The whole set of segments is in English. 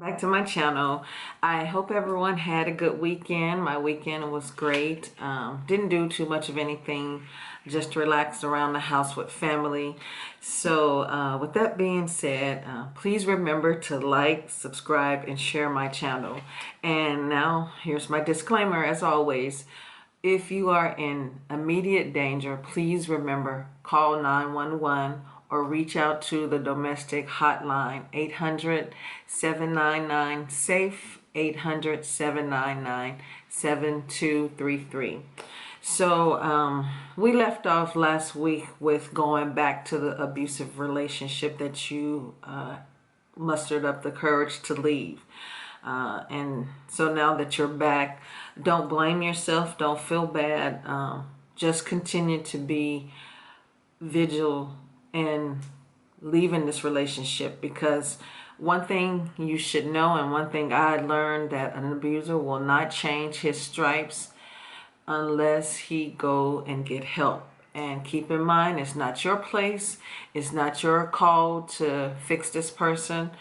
Back to my channel. I hope everyone had a good weekend. My weekend was great. Didn't do too much of anything, just relaxed around the house with family. So with that being said, please remember to like, subscribe, and share my channel. And now here's my disclaimer. As always, if you are in immediate danger, please remember, call 911 or reach out to the domestic hotline, 800-799-SAFE, 800-799-7233. So we left off last week with going back to the abusive relationship that you mustered up the courage to leave. And so now that you're back, don't blame yourself. Don't feel bad. Just continue to be vigilant in leaving this relationship, because one thing you should know, and one thing I learned, that an abuser will not change his stripes unless he go and get help. And keep in mind, it's not your place, it's not your call to fix this person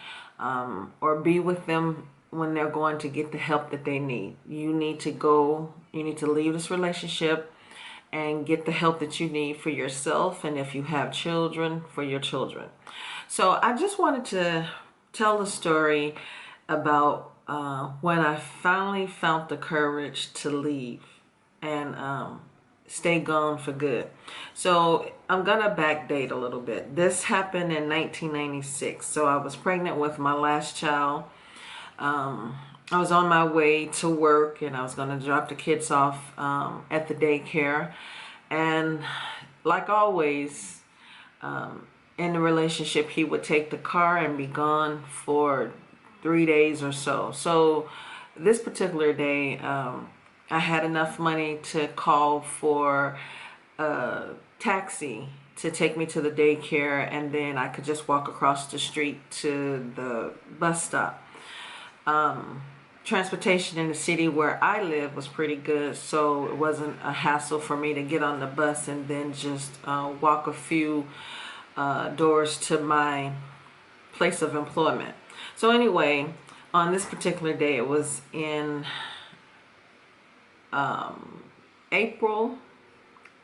or be with them when they're going to get the help that they need. You need to leave this relationship and get the help that you need for yourself, and if you have children, for your children. So I just wanted to tell a story about when I finally found the courage to leave and stay gone for good. So I'm gonna backdate a little bit. This happened in 1996. So I was pregnant with my last child. I was on my way to work, and I was going to drop the kids off at the daycare. And like always, in the relationship, he would take the car and be gone for 3 days or so. So this particular day, I had enough money to call for a taxi to take me to the daycare, and then I could just walk across the street to the bus stop. Transportation in the city where I live was pretty good, so it wasn't a hassle for me to get on the bus and then just walk a few doors to my place of employment. So anyway, on this particular day, it was in April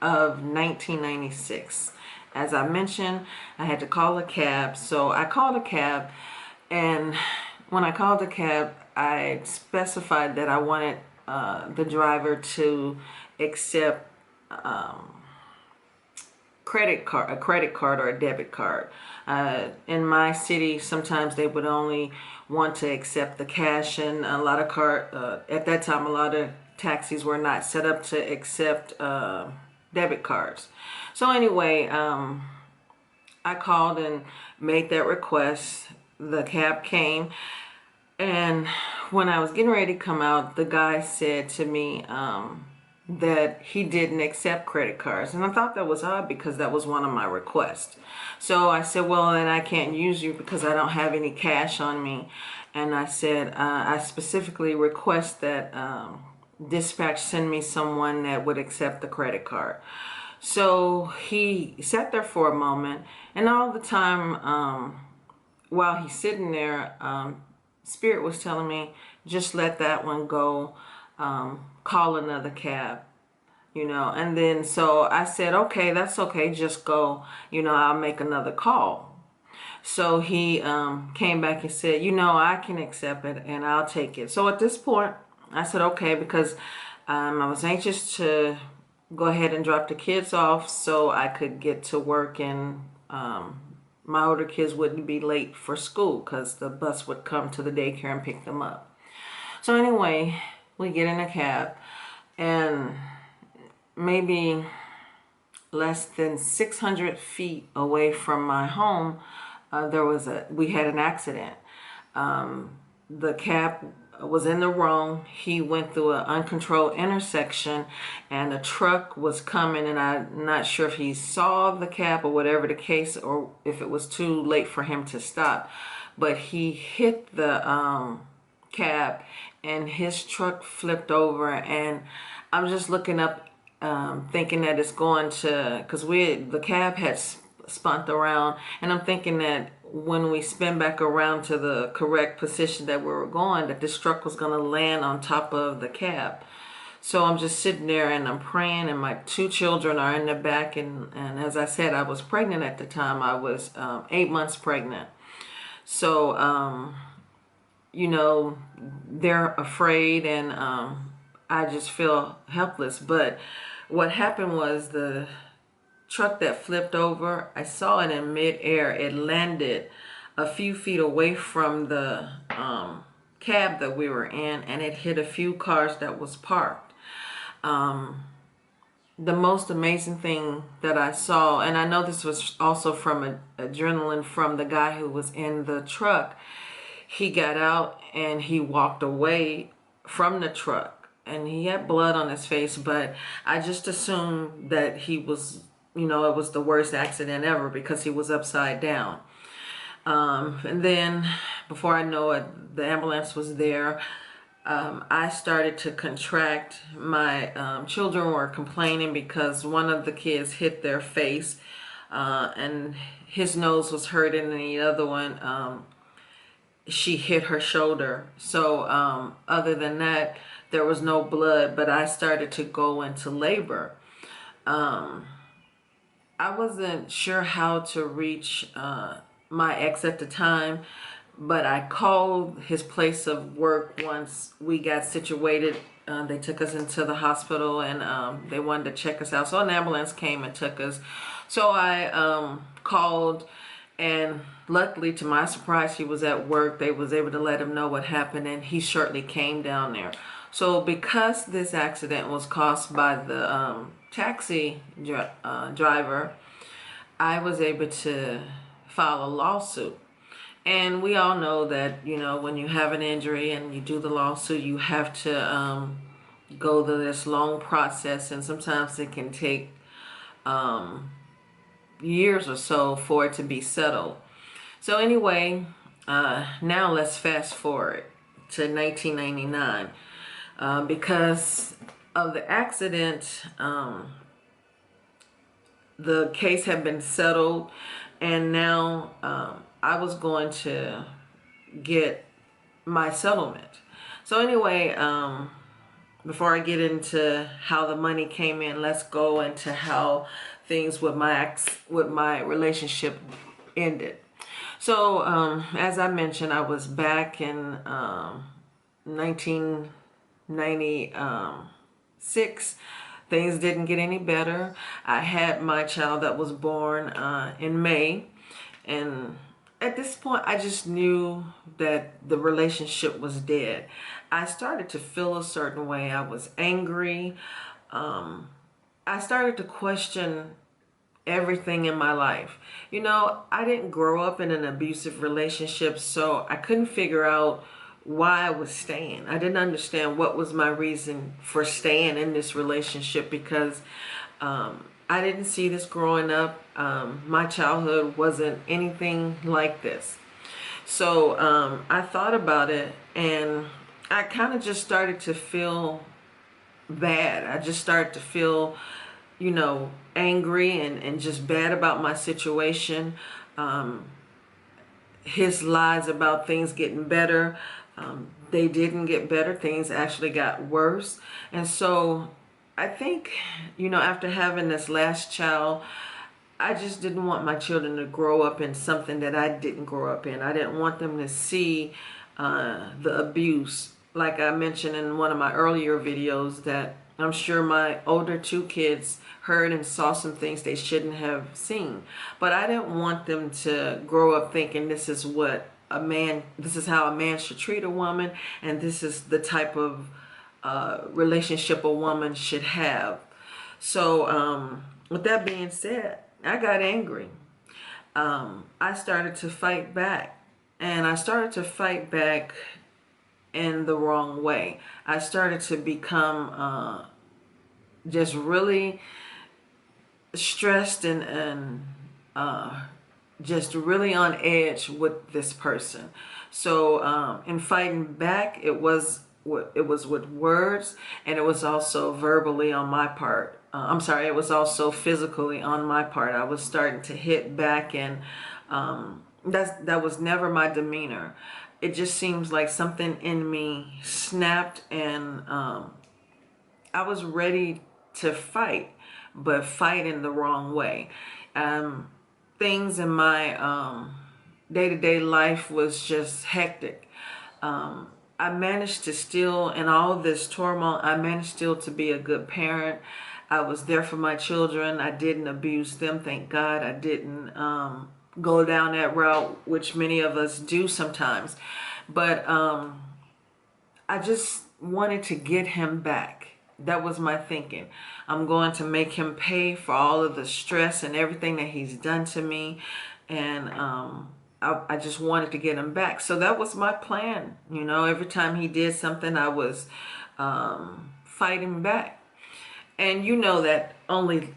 of 1996. As I mentioned, I had to call a cab, so I called a cab, and when I called the cab, I specified that I wanted the driver to accept a credit card or a debit card. In my city, sometimes they would only want to accept the cash, and a lot of at that time, a lot of taxis were not set up to accept debit cards. So anyway, I called and made that request. The cab came, and when I was getting ready to come out, the guy said to me that he didn't accept credit cards. And I thought that was odd, because that was one of my requests. So I said, well, then I can't use you because I don't have any cash on me. And I said, I specifically request that dispatch send me someone that would accept the credit card. So he sat there for a moment, and all the time, while he's sitting there, Spirit was telling me, just let that one go, call another cab, and then so I said, okay, that's okay, just go, I'll make another call. So he came back and said, I can accept it and I'll take it. So at this point, I said, okay, because I was anxious to go ahead and drop the kids off so I could get to work, and my older kids wouldn't be late for school because the bus would come to the daycare and pick them up. So anyway, we get in a cab, and maybe less than 600 feet away from my home, we had an accident. The cab was in the wrong. He went through an uncontrolled intersection, and a truck was coming, and I'm not sure if he saw the cab or whatever the case, or if it was too late for him to stop, but he hit the cab, and his truck flipped over. And I'm just looking up, thinking that it's going to, because the cab had spun around, and I'm thinking that when we spin back around to the correct position that we were going, that this truck was going to land on top of the cab. So I'm just sitting there and I'm praying, and my two children are in the back. And as I said, I was pregnant at the time. I was 8 months pregnant. So, they're afraid, and I just feel helpless. But what happened was the truck that flipped over, I saw it in midair. It landed a few feet away from the cab that we were in, and it hit a few cars that was parked. The most amazing thing that I saw, and I know this was also from adrenaline from the guy who was in the truck, he got out and he walked away from the truck, and he had blood on his face, but I just assumed that he was, it was the worst accident ever because he was upside down. And then before I know it, the ambulance was there. I started to contract. My children were complaining because one of the kids hit their face, and his nose was hurting, and the other one, she hit her shoulder. So other than that, there was no blood, but I started to go into labor. I wasn't sure how to reach my ex at the time, but I called his place of work once we got situated. They took us into the hospital, and they wanted to check us out. So an ambulance came and took us. So I called, and luckily, to my surprise, he was at work. They was able to let him know what happened, and he shortly came down there. So because this accident was caused by the taxi driver, I was able to file a lawsuit. And we all know that, when you have an injury and you do the lawsuit, you have to go through this long process, and sometimes it can take years or so for it to be settled. So anyway, now let's fast forward to 1999. Because of the accident, the case had been settled, and now I was going to get my settlement. So anyway, before I get into how the money came in, let's go into how things with my relationship ended. So as I mentioned, I was back in 1996. Things didn't get any better. I had my child that was born in May, and at this point I just knew that the relationship was dead. I started to feel a certain way. I was angry. I started to question everything in my life. I didn't grow up in an abusive relationship, so I couldn't figure out why I was staying. I didn't understand what was my reason for staying in this relationship, because I didn't see this growing up. My childhood wasn't anything like this. So I thought about it, and I kind of just started to feel bad. I just started to feel, angry and just bad about my situation. His lies about things getting better, they didn't get better. Things actually got worse. And so I think, after having this last child, I just didn't want my children to grow up in something that I didn't grow up in. I didn't want them to see the abuse. Like I mentioned in one of my earlier videos, that I'm sure my older two kids heard and saw some things they shouldn't have seen. But I didn't want them to grow up thinking this is how a man should treat a woman, and this is the type of relationship a woman should have. So with that being said, I got angry. I started to fight back, and I started to fight back in the wrong way. I started to become just really stressed and just really on edge with this person. So in fighting back, it was with words, and it was also verbally on my part. It was also physically on my part. I was starting to hit back and that was never my demeanor. It just seems like something in me snapped, and I was ready to fight, but fight in the wrong way. Um, Things in my day-to-day life was just hectic. I managed to still, in all of this turmoil, I managed still to be a good parent. I was there for my children. I didn't abuse them, thank God. I didn't go down that route, which many of us do sometimes. But I just wanted to get him back. That was my thinking. I'm going to make him pay for all of the stress and everything that he's done to me. And I just wanted to get him back. So that was my plan. You know, every time he did something, I was fighting back. And you know that only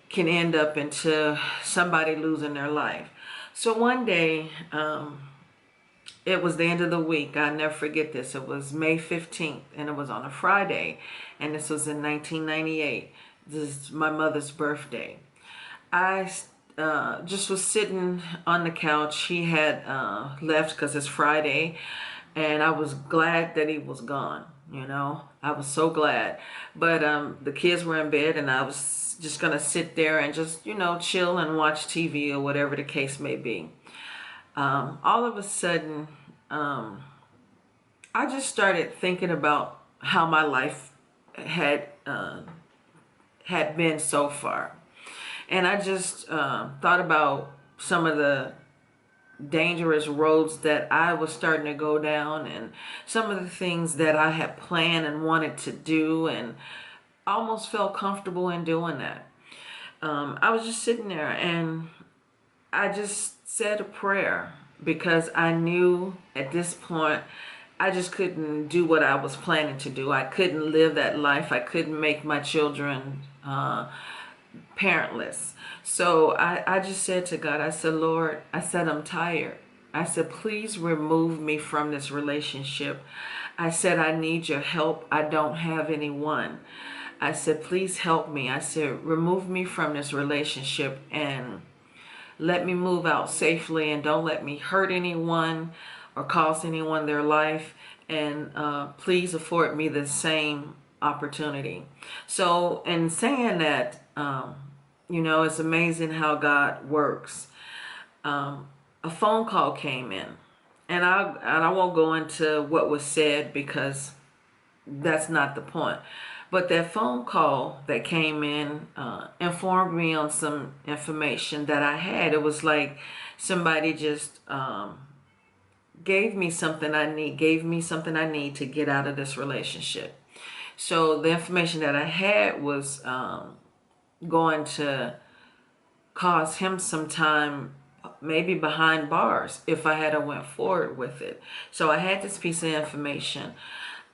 can end up into somebody losing their life. So one day, it was the end of the week. I'll never forget this. It was May 15th, and it was on a Friday, and this was in 1998. This is my mother's birthday. I just was sitting on the couch. He had left because it's Friday, and I was glad that he was gone. You know, I was so glad. But the kids were in bed, and I was just going to sit there and just, you know, chill and watch TV or whatever the case may be. All of a sudden, I just started thinking about how my life had been so far, and I just thought about some of the dangerous roads that I was starting to go down, and some of the things that I had planned and wanted to do, and almost felt comfortable in doing that. I was just sitting there, and I just said a prayer, because I knew at this point I just couldn't do what I was planning to do. I couldn't live that life. I couldn't make my children parentless. So I just said to God, I said, Lord, I said, I'm tired. I said, please remove me from this relationship. I said, I need your help. I don't have anyone. I said, please help me. I said, remove me from this relationship and let me move out safely, and don't let me hurt anyone or cost anyone their life. And please afford me the same opportunity. So in saying that, you know, it's amazing how God works. A phone call came in, and I won't go into what was said because that's not the point. But that phone call that came in informed me on some information that I had. It was like somebody just gave me something I need to get out of this relationship. So the information that I had was going to cause him some time, maybe behind bars, if I had went forward with it. So I had this piece of information,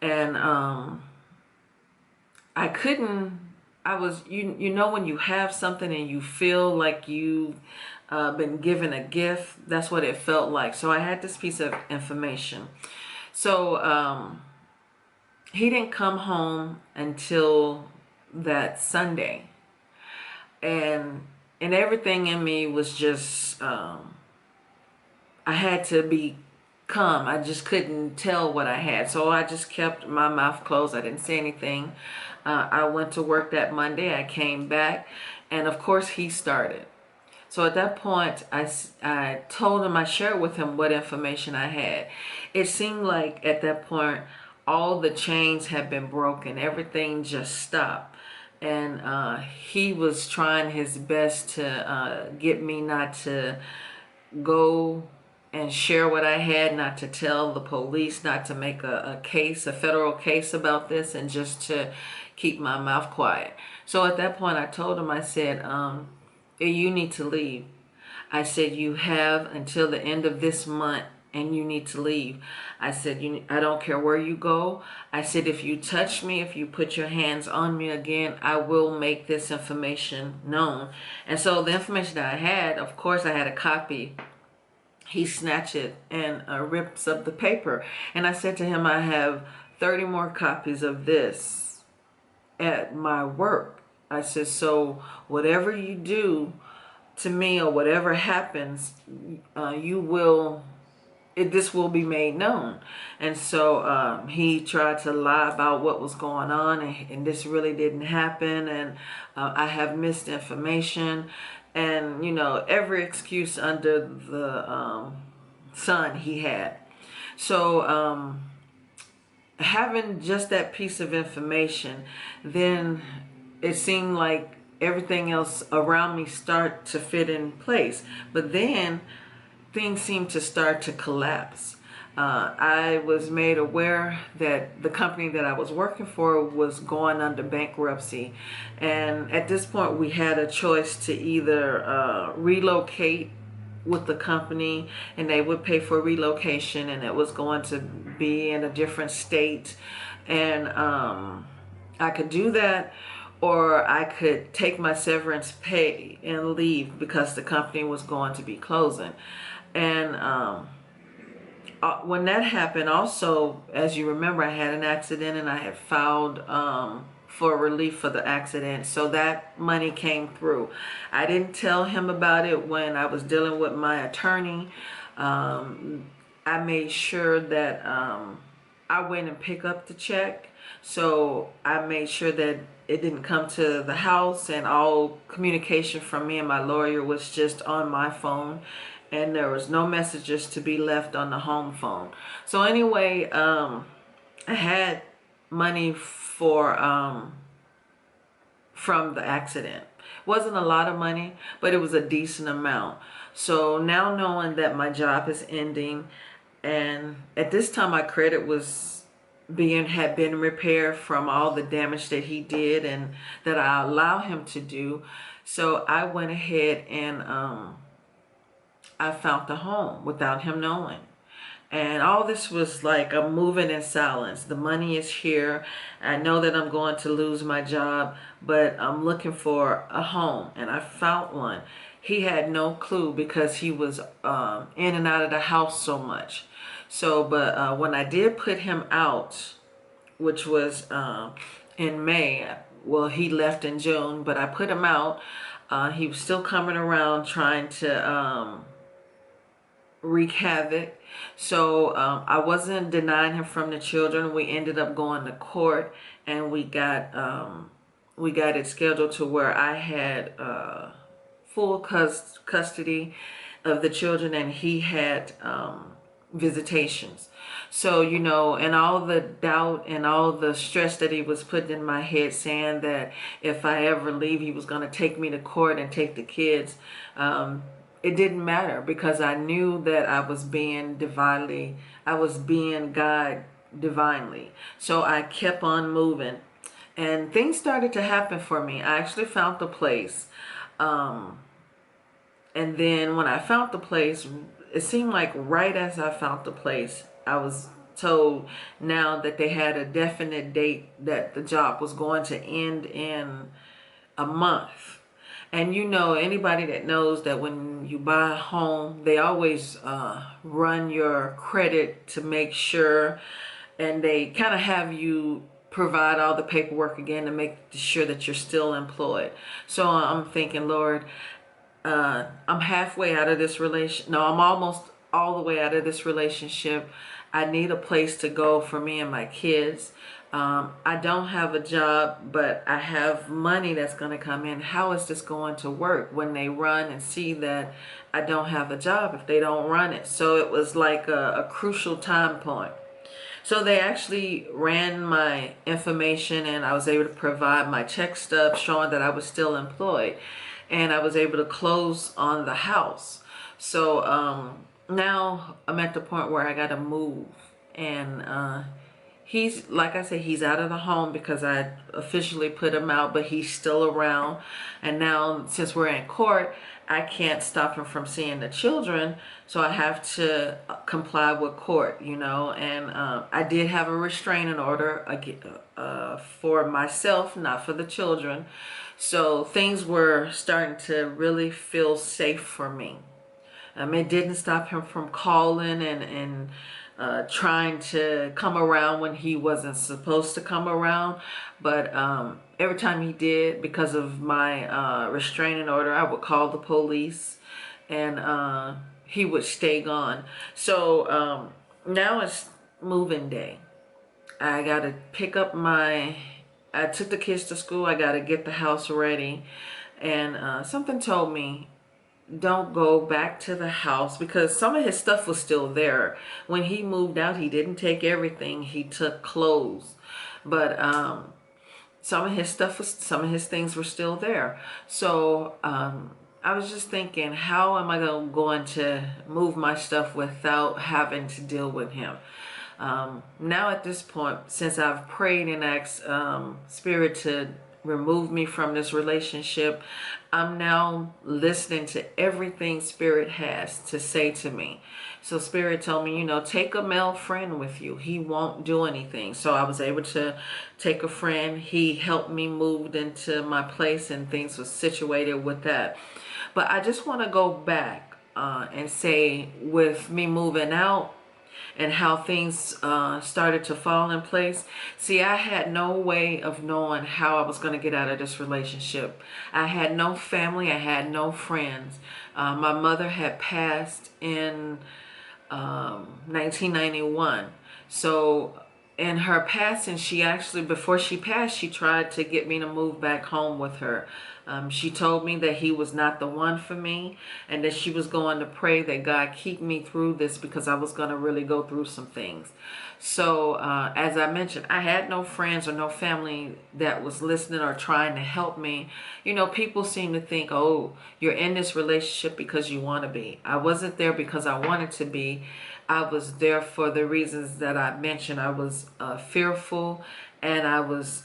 and I couldn't, I was, you know, when you have something and you feel like you've been given a gift, that's what it felt like. So I had this piece of information. So he didn't come home until that Sunday. And everything in me was just, I had to be calm. I just couldn't tell what I had. So I just kept my mouth closed. I didn't say anything. I went to work that Monday. I came back, and of course he started. So at that point, I told him, I shared with him what information I had. It seemed like at that point, all the chains had been broken. Everything just stopped. And he was trying his best to get me not to go and share what I had, not to tell the police, not to make a case, a federal case about this, and just to keep my mouth quiet. So at that point, I told him, I said, you need to leave. I said, you have until the end of this month, and you need to leave. I said, I don't care where you go. I said, if you touch me, if you put your hands on me again, I will make this information known. And so the information that I had, of course, I had a copy. He snatched it and rips up the paper. And I said to him, I have 30 more copies of this at my work. I said, so whatever you do, to me, or whatever happens, this will be made known. And so he tried to lie about what was going on, and this really didn't happen, and I have missed information, and every excuse under the sun he had. So having just that piece of information, then it seemed like everything else around me start to fit in place. But then things seemed to start to collapse. I was made aware that the company that I was working for was going under bankruptcy. And at this point, we had a choice to either relocate with the company, and they would pay for relocation, and it was going to be in a different state. And I could do that, or I could take my severance pay and leave because the company was going to be closing. And when that happened, also, as you remember, I had an accident, and I had filed for relief for the accident. So that money came through. I didn't tell him about it when I was dealing with my attorney. I made sure that I went and picked up the check. So I made sure that it didn't come to the house, and all communication from me and my lawyer was just on my phone, and there was no messages to be left on the home phone. So anyway, I had money from the accident. Wasn't a lot of money, but it was a decent amount. So now, knowing that my job is ending, and at this time my credit had been repaired from all the damage that he did and that I allow him to do. So I went ahead and I found the home without him knowing. And all this was like I'm moving in silence. The money is here. I know that I'm going to lose my job, but I'm looking for a home, and I found one. He had no clue because he was in and out of the house so much. So, but when I did put him out, which was in May, well, he left in June, but I put him out. He was still coming around trying to wreak havoc. So I wasn't denying him from the children. We ended up going to court, and we got it scheduled to where I had full custody of the children, and he had visitations. So, and all the doubt and all the stress that he was putting in my head, saying that if I ever leave, he was going to take me to court and take the kids. It didn't matter, because I knew that I was being God divinely. So I kept on moving, and things started to happen for me. I actually found the place. And then when I found the place, it seemed like right as I found the place, I was told now that they had a definite date that the job was going to end in a month. And anybody that knows that when you buy a home, they always run your credit to make sure, and they kind of have you provide all the paperwork again to make sure that you're still employed. So I'm thinking, Lord, I'm halfway out of this I'm almost all the way out of this relationship. I need a place to go for me and my kids. I don't have a job, but I have money that's going to come in. How is this going to work when they run and see that I don't have a job if they don't run it? So it was like a crucial time point. So they actually ran my information, and I was able to provide my check stub showing that I was still employed, and I was able to close on the house. So now I'm at the point where I got to move, and he's, like I said, he's out of the home because I officially put him out, but he's still around. And now, since we're in court, I can't stop him from seeing the children, so I have to comply with court, and I did have a restraining order for myself, not for the children. So things were starting to really feel safe for me. It didn't stop him from calling and trying to come around when he wasn't supposed to come around. But every time he did, because of my restraining order, I would call the police, and he would stay gone. So now it's moving day. I got to pick up I took the kids to school. I got to get the house ready. And something told me, don't go back to the house, because some of his stuff was still there. When he moved out, he didn't take everything. He took clothes. But some of his things were still there. So I was just thinking, how am I going to move my stuff without having to deal with him? Now at this point, since I've prayed and asked Spirit to remove me from this relationship, I'm now listening to everything Spirit has to say to me. So Spirit told me, take a male friend with you. He won't do anything. So I was able to take a friend. He helped me move into my place, and things was situated with that. But I just want to go back and say, with me moving out, and how things started to fall in place. See, I had no way of knowing how I was going to get out of this relationship. I had no family. I had no friends. My mother had passed in 1991. So in her passing, before she passed, she tried to get me to move back home with her. She told me that he was not the one for me, and that she was going to pray that God keep me through this, because I was going to really go through some things. So as I mentioned, I had no friends or no family that was listening or trying to help me. People seem to think, oh, you're in this relationship because you want to be. I wasn't there because I wanted to be. I was there for the reasons that I mentioned. I was fearful, and I was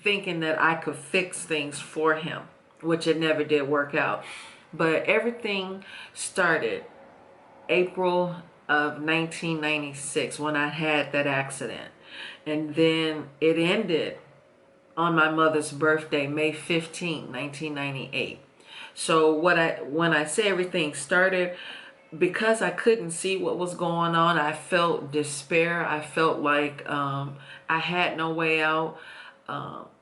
thinking that I could fix things for him, which it never did work out. But everything started April of 1996, when I had that accident. And then it ended on my mother's birthday, May 15, 1998. So when I say everything started, because I couldn't see what was going on, I felt despair. I felt like I had no way out.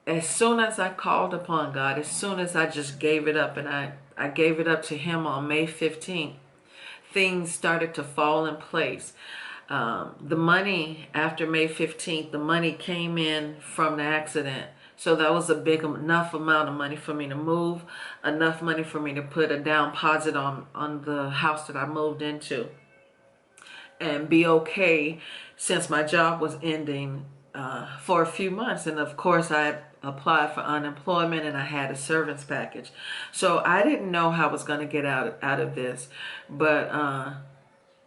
As soon as I called upon God, as soon as I just gave it up, and I gave it up to him on May 15th, things started to fall in place. The money after May 15th, the money came in from the accident. So that was a big enough amount of money for me to move, enough money for me to put a down deposit on the house that I moved into, and be okay, since my job was ending for a few months. And of course, I applied for unemployment, and I had a servants package. So I didn't know how I was going to get out of this. But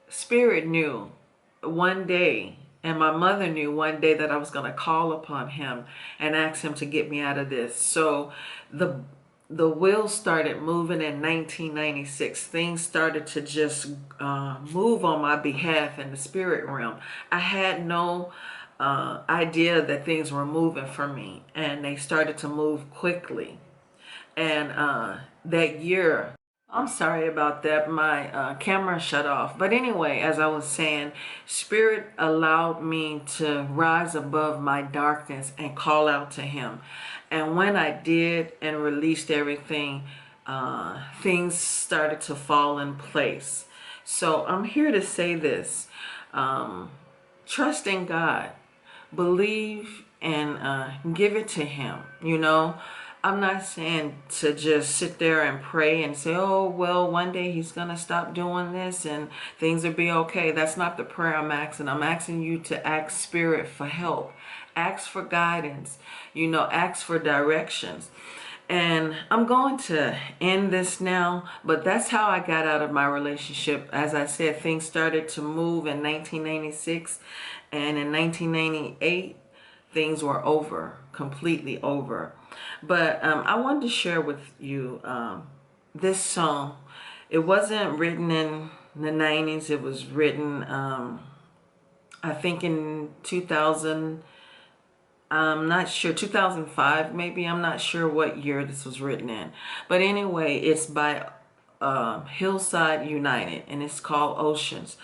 Spirit knew one day, and my mother knew one day, that I was going to call upon him and ask him to get me out of this. So the wheels started moving in 1996. Things started to just move on my behalf in the spirit realm. I had no idea that things were moving for me, and they started to move quickly. And that year, I'm sorry about that, my camera shut off. But anyway, as I was saying, Spirit allowed me to rise above my darkness and call out to him. And when I did and released everything, things started to fall in place. So I'm here to say this. Trust in God. Believe, and give it to him. I'm not saying to just sit there and pray and say, oh, well, one day he's going to stop doing this and things will be okay. That's not the prayer I'm asking. I'm asking you to ask Spirit for help. Ask for guidance. Ask for directions. And I'm going to end this now, but that's how I got out of my relationship. As I said, things started to move in 1996, and in 1998, things were over, completely over. But I wanted to share with you this song. It wasn't written in the 90s. It was written, I think, in 2000. I'm not sure, 2005 maybe. I'm not sure what year this was written in. But anyway, it's by Hillsong United, and it's called Oceans.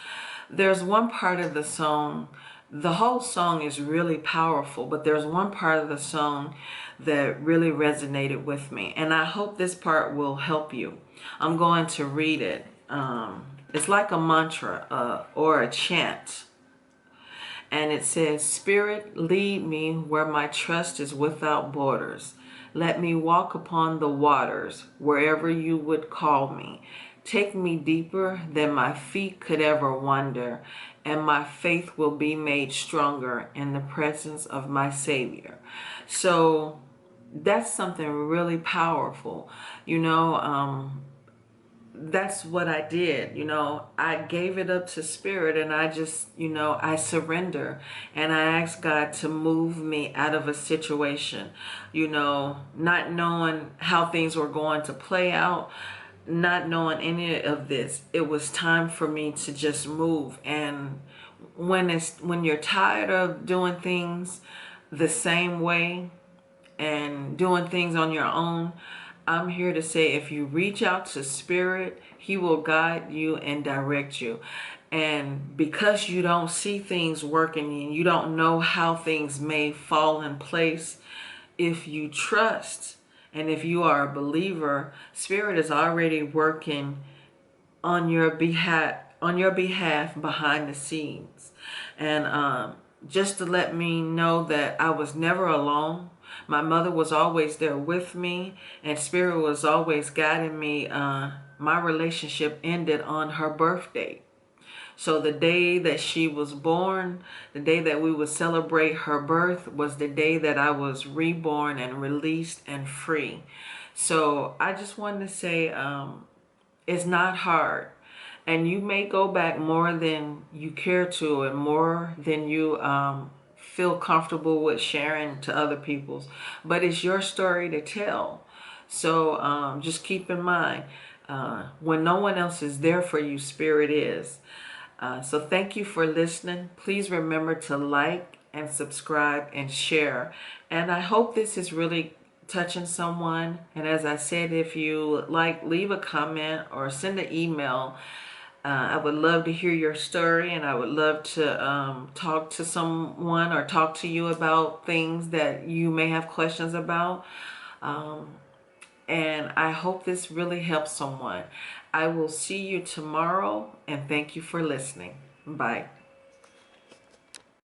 There's one part of the song, the whole song is really powerful, but there's one part of the song that really resonated with me. And I hope this part will help you. I'm going to read it. It's like a mantra or a chant. And it says, Spirit, lead me where my trust is without borders. Let me walk upon the waters wherever you would call me. Take me deeper than my feet could ever wander, and my faith will be made stronger in the presence of my Savior. So that's something really powerful. That's what I did. I gave it up to Spirit, and I just, I surrender, and I asked God to move me out of a situation, not knowing how things were going to play out, not knowing any of this. It was time for me to just move. And when you're tired of doing things the same way and doing things on your own, I'm here to say, if you reach out to Spirit, He will guide you and direct you. And because you don't see things working and you don't know how things may fall in place, if you trust and if you are a believer, Spirit is already working on your behalf behind the scenes. And just to let me know that I was never alone. My mother was always there with me, and Spirit was always guiding me. My relationship ended on her birthday. So the day that she was born, the day that we would celebrate her birth, was the day that I was reborn and released and free. So I just wanted to say, it's not hard. And you may go back more than you care to, and more than you feel comfortable with sharing to other people's. But it's your story to tell. So just keep in mind, when no one else is there for you, Spirit is. So thank you for listening. Please remember to like and subscribe and share. And I hope this is really touching someone. And as I said, if you like, leave a comment or send an email. I would love to hear your story, and I would love to talk to someone or talk to you about things that you may have questions about. And I hope this really helps someone. I will see you tomorrow, and thank you for listening. Bye.